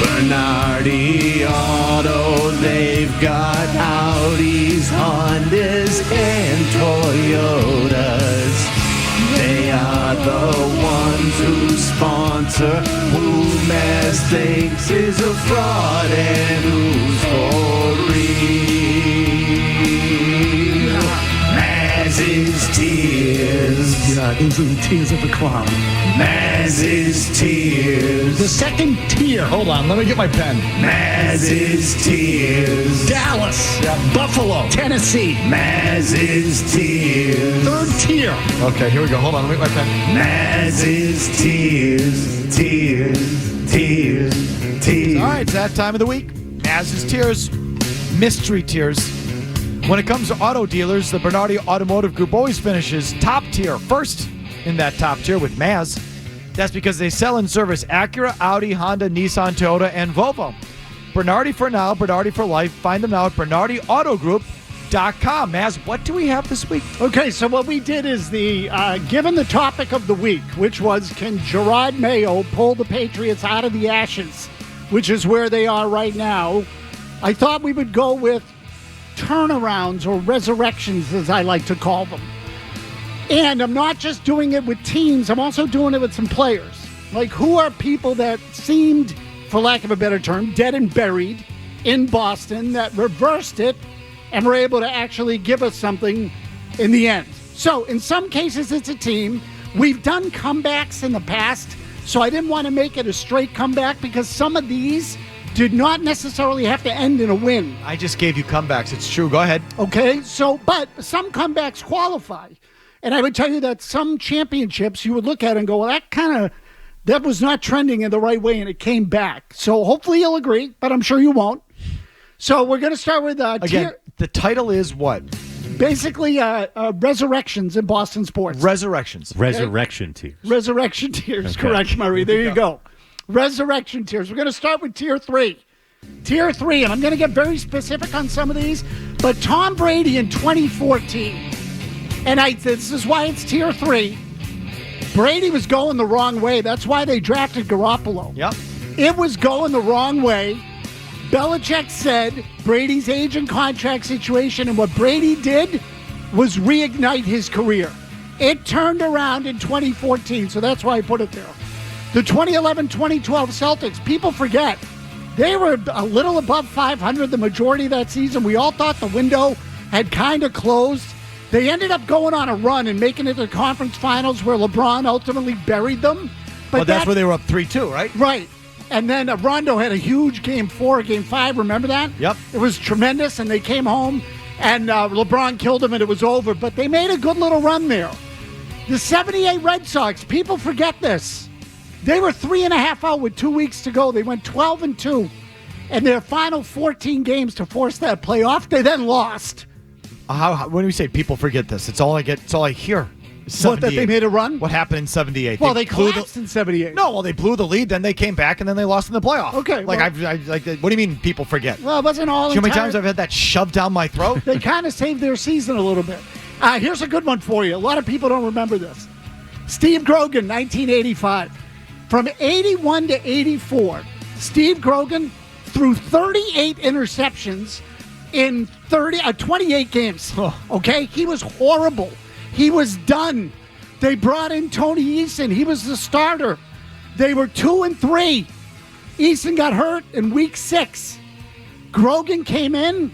Bernardi Auto, they've got Audis, Hondas, and Toyotas. They are the ones who sponsor who Mazz thinks is a fraud and who's for real. Mazz's Tears. Yeah, those are the tears of a clown. Mazz's Tears. The second tier. Hold on, let me get my pen. Mazz's Tears. Dallas. Yeah, Buffalo. Tennessee. Mazz's Tears. Third tier. Okay, here we go. Hold on, let me get my pen. Mazz's Tears. Tears. Tears. Tears. All right, it's that time of the week. Mazz's Tears. Mystery Tears. When it comes to auto dealers, the Bernardi Automotive Group always finishes top tier, first in that top tier with Mazz. That's because they sell and service Acura, Audi, Honda, Nissan, Toyota, and Volvo. Bernardi for now, Bernardi for life. Find them now at BernardiAutogroup.com. Mazz, what do we have this week? Okay, so what we did is given the topic of the week, which was can Gerard Mayo pull the Patriots out of the ashes, which is where they are right now, I thought we would go with turnarounds or resurrections, as I like to call them. And I'm not just doing it with teams, I'm also doing it with some players. Like, who are people that seemed, for lack of a better term, dead and buried in Boston that reversed it and were able to actually give us something in the end. So in some cases, it's a team. We've done comebacks in the past, so I didn't want to make it a straight comeback because some of these did not necessarily have to end in a win. I just gave you comebacks. It's true. Go ahead. Okay, so, but some comebacks qualify. And I would tell you that some championships you would look at and go, well, that was not trending in the right way, and it came back. So hopefully you'll agree, but I'm sure you won't. So we're going to start with Again, the title is what? Basically, resurrections in Boston sports. Resurrections. Resurrection Tears. Resurrection tears, Okay. correct, Murray. There you go. Resurrection tears. We're going to start with Tier 3. Tier 3, and I'm going to get very specific on some of these, but Tom Brady in 2014, and this is why it's Tier 3. Brady was going the wrong way. That's why they drafted Garoppolo. Yep. It was going the wrong way. Belichick said Brady's age and contract situation, and what Brady did was reignite his career. It turned around in 2014, so that's why I put it there. The 2011-2012 Celtics, people forget, they were a little above 500 the majority of that season. We all thought the window had kind of closed. They ended up going on a run and making it to the conference finals where LeBron ultimately buried them. But Well, that's where they were up 3-2, right? Right. And then Rondo had a huge Game 4, Game 5. Remember that? Yep. It was tremendous, and they came home, and LeBron killed him, and it was over. But they made a good little run there. The 78 Red Sox, people forget this. They were 3.5 out with 2 weeks to go. They went 12-2. And their final 14 games to force that playoff, they then lost. When we say people forget this, it's all I get. It's all I hear. What, that they made a run? What happened in 78? Well, they collapsed in 78. No, well, they blew the lead, then they came back, and then they lost in the playoff. Okay, Like, well- what do you mean people forget? Well, it wasn't all Do you know how many entire- times I've had that shoved down my throat? They kind of saved their season a little bit. Here's a good one for you. A lot of people don't remember this. Steve Grogan, 1985. From 81 to 84, Steve Grogan threw 38 interceptions in 28 games. Okay? He was horrible. He was done. They brought in Tony Eason. He was the starter. They were 2-3. Eason got hurt in week 6. Grogan came in.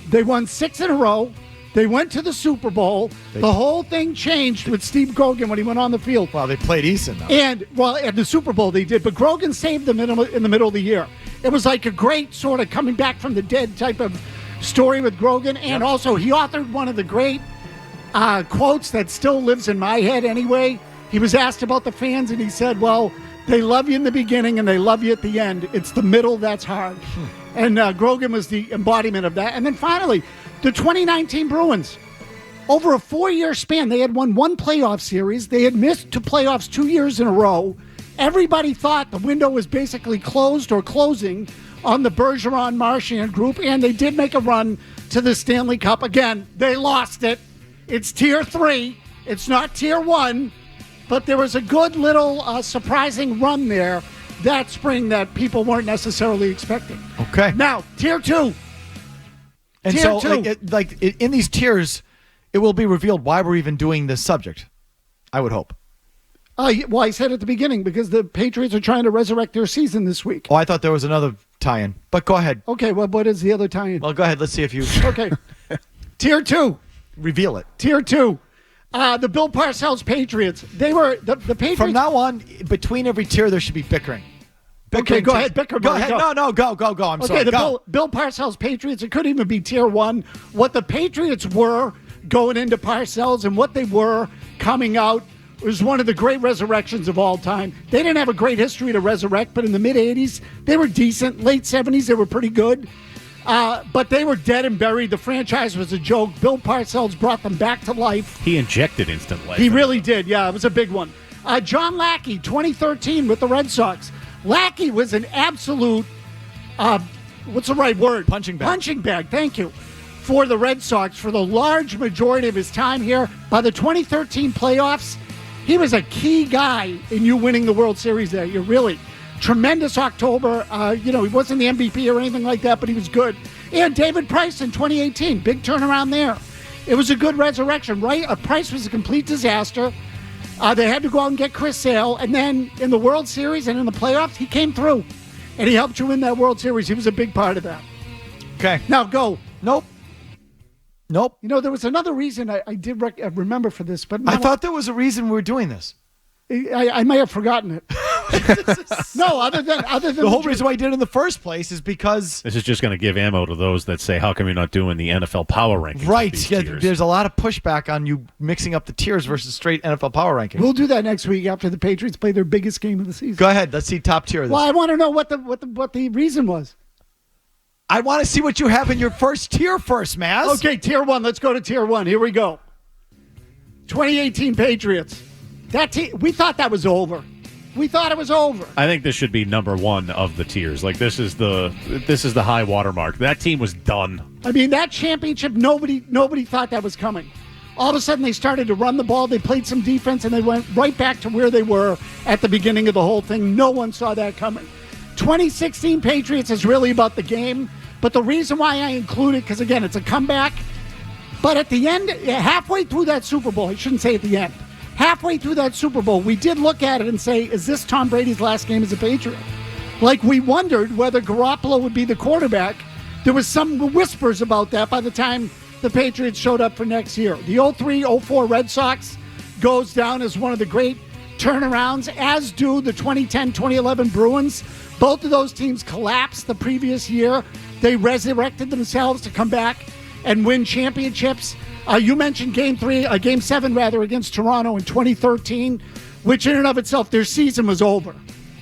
They won 6 in a row. They went to the Super Bowl. The whole thing changed with Steve Grogan when he went on the field. Well, they played Eason, though. And, well, at the Super Bowl they did, but Grogan saved them in the middle of the year. It was like a great sort of coming back from the dead type of story with Grogan. And also, he authored one of the great quotes that still lives in my head anyway. He was asked about the fans, and he said, well, they love you in the beginning and they love you at the end. It's the middle that's hard. And Grogan was the embodiment of that. And then finally, the 2019 Bruins. Over a 4-year span, they had won 1 playoff series. They had missed 2 playoffs 2 years in a row. Everybody thought the window was basically closed or closing on the Bergeron-Marchand group, and they did make a run to the Stanley Cup. Again, they lost it. It's Tier 3. It's not Tier 1, but there was a good little surprising run there that spring that people weren't necessarily expecting. Okay. Now, tier 2. And Tier so, two. in these tiers, it will be revealed why we're even doing this subject. I would hope. Well, I said at the beginning, because the Patriots are trying to resurrect their season this week. Oh, I thought there was another tie-in. But go ahead. Okay, well, what is the other tie-in? Well, go ahead. Let's see if you Okay. Tier 2. reveal it. Tier 2. The Bill Parcells Patriots. They were the Patriots. From now on, between every tier, there should be bickering. Okay, go ahead. Bicker, Go buddy, ahead. go. No, go. I'm sorry. Okay, Go. Bill Parcells Patriots, it could even be tier 1. What the Patriots were going into Parcells and what they were coming out was one of the great resurrections of all time. They didn't have a great history to resurrect, but in the mid-'80s, they were decent. Late 70s, they were pretty good. But they were dead and buried. The franchise was a joke. Bill Parcells brought them back to life. He injected instant life. He really did. Yeah, it was a big one. John Lackey, 2013 with the Red Sox. Lackey was an absolute, what's the right word? Punching bag. Punching bag, thank you, for the Red Sox for the large majority of his time here. By the 2013 playoffs, he was a key guy in you winning the World Series that year, really. Tremendous October. He wasn't the MVP or anything like that, but he was good. And David Price in 2018, big turnaround there. It was a good resurrection, right? Price was a complete disaster. They had to go out and get Chris Sale, and then in the World Series and in the playoffs, he came through, and he helped you win that World Series. He was a big part of that. Okay. Now go. Nope. There was another reason I did remember for this, but I thought there was a reason we were doing this. I may have forgotten it. No, other than The whole reason why I did it in the first place is because This is just going to give ammo to those that say, how come you're not doing the NFL power rankings? with right. these Yeah, tiers? there's a lot of pushback on you mixing up the tiers versus straight NFL power ranking. we'll do that next week after the Patriots play their biggest game of the season. Go ahead. Let's see top tier of this. Well, I want to know what the reason was. I want to see what you have in your first tier first, Mazz. Okay, tier 1. Let's go to tier 1. Here we go. 2018 Patriots. That team, we thought that was over. We thought it was over. I think this should be number 1 of the tiers. Like this is the high watermark. That team was done. I mean, that championship, nobody thought that was coming. All of a sudden, they started to run the ball. They played some defense, and they went right back to where they were at the beginning of the whole thing. No one saw that coming. 2016 Patriots is really about the game, but the reason why I include it, because, again, it's a comeback. But at the end, halfway through that Super Bowl, I shouldn't say at the end, halfway through that Super Bowl, we did look at it and say, is this Tom Brady's last game as a Patriot? Like, we wondered whether Garoppolo would be the quarterback. There was some whispers about that by the time the Patriots showed up for next year. The 03-04 Red Sox goes down as one of the great turnarounds, as do the 2010-2011 Bruins. Both of those teams collapsed the previous year. They resurrected themselves to come back and win championships. You mentioned Game 7 against Toronto in 2013, which in and of itself, their season was over.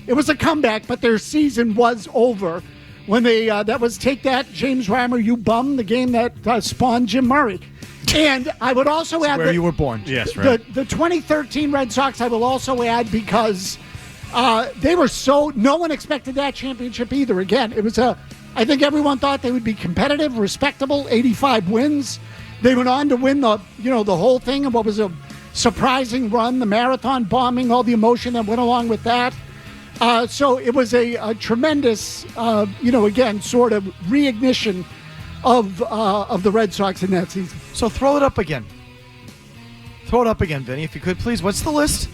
It was a comeback, but their season was over when they that was Take That, James Reimer, You Bum, the game that spawned Jim Murray. And I would also add where you were born. Yes, right. The 2013 Red Sox, I will also add, because they were no one expected that championship either. Again, it was I think everyone thought they would be competitive, respectable, 85 wins. They went on to win the whole thing, and what was a surprising run, the marathon bombing, all the emotion that went along with that. So it was a tremendous, again, sort of reignition of the Red Sox in that season. So throw it up again. Throw it up again, Vinny, if you could, please. What's the list?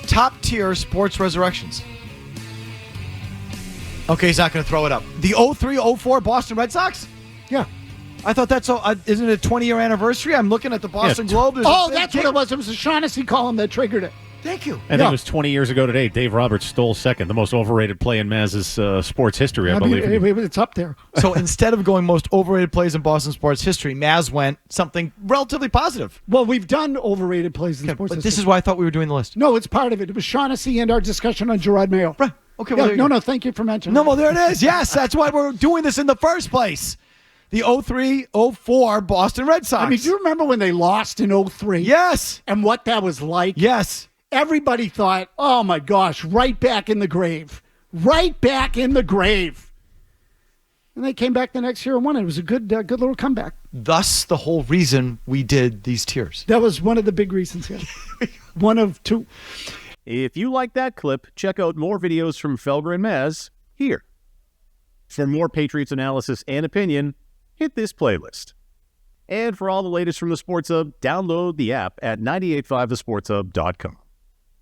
Top tier sports resurrections. Okay, he's not going to throw it up. The 03-04 Boston Red Sox? Yeah. I thought that's isn't it a 20-year anniversary? I'm looking at the Boston Globe. There's a big That's what it was. It was a Shaughnessy column that triggered it. Thank you. I think it was 20 years ago today. Dave Roberts stole second, the most overrated play in Mazz's sports history, I believe. It's up there. So instead of going most overrated plays in Boston sports history, Mazz went something relatively positive. Well, we've done overrated plays in sports. But this is why I thought we were doing the list. No, it's part of it. It was Shaughnessy and our discussion on Gerard Mayo. Right. Okay. Well, No, thank you for mentioning No, that. well, there it is. Yes, that's why we're doing this in the first place. The 03-04 Boston Red Sox. I mean, do you remember when they lost in 03? Yes. And what that was like? Yes. Everybody thought, oh my gosh, right back in the grave. Right back in the grave. And they came back the next year and won it. It was a good little comeback. Thus, the whole reason we did these tiers. That was one of the big reasons here. One of two. If you like that clip, check out more videos from Felger and Mazz here. For more Patriots analysis and opinion, hit this playlist. And for all the latest from the Sports Hub, download the app at 985thesportshub.com.